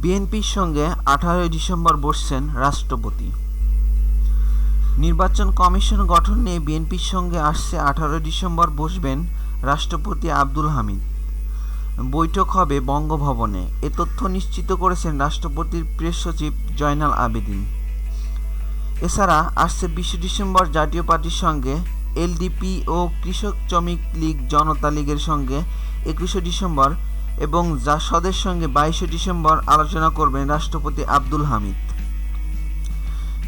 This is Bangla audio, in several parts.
বিএনপির সঙ্গে 18 ডিসেম্বর বসছেন রাষ্ট্রপতি। নির্বাচন কমিশন গঠন নিয়ে বিএনপির সঙ্গে আসছে 18 ডিসেম্বর বসবেন রাষ্ট্রপতি আব্দুল হামিদ। বৈঠক হবে বঙ্গভবনে, এ তথ্য নিশ্চিত করেছেন রাষ্ট্রপতির প্রেস সচিব জয়নাল আবেদিন। এছাড়া আসছে 20 ডিসেম্বর জাতীয় পার্টির সঙ্গে এলডিপি ও কৃষক শ্রমিক লীগ জনতা লীগের সঙ্গে 21 ডিসেম্বর এবং জাসদের সঙ্গে 22 ডিসেম্বর আলোচনা করবেন রাষ্ট্রপতি আব্দুল হামিদ।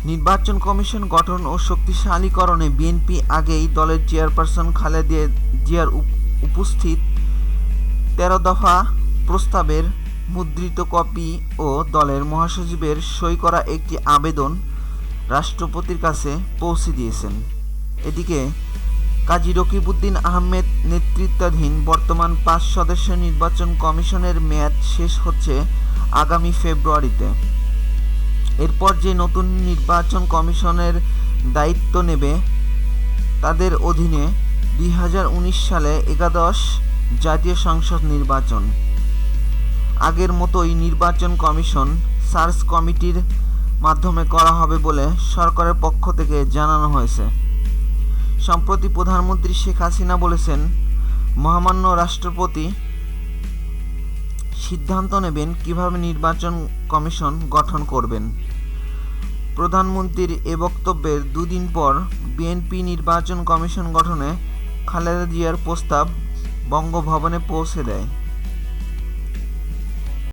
নির্বাচন কমিশন গঠন ও শক্তিশালীকরণে বিএনপি আগেই দলের চেয়ারপারসন খালেদা জিয়ার উপস্থিত 13 দফা প্রস্তাবের মুদ্রিত কপি ও দলের মহাসচিবের সই করা একটি আবেদন রাষ্ট্রপতির কাছে পৌঁছে দিয়েছেন। এদিকে কাজী রকিবউদ্দিন আহমেদ নেতৃত্বাধীন বর্তমান 5 সদস্য নির্বাচন কমিশনের মেয়াদ শেষ হচ্ছে আগামী ফেব্রুয়ারিতে। এরপর যে নতুন নির্বাচন কমিশনের দায়িত্ব নেবে তাদের অধীনে 2019 সালে 11 জাতীয় সংসদ নির্বাচন। আগের মতোই নির্বাচন কমিশন সার্চ কমিটির মাধ্যমে করা হবে বলে সরকারের পক্ষ থেকে জানানো হয়েছে। সম্প্রতি প্রধানমন্ত্রী শেখ হাসিনা বলেছেন, মহামান্য রাষ্ট্রপতি সিদ্ধান্ত নেবেন কিভাবে নির্বাচন কমিশন গঠন করবেন। প্রধানমন্ত্রীর এ বক্তব্যের দুদিন পর বিএনপি নির্বাচন কমিশন গঠনে খালেদা জিয়ার প্রস্তাব বঙ্গভবনে পৌঁছে দেয়।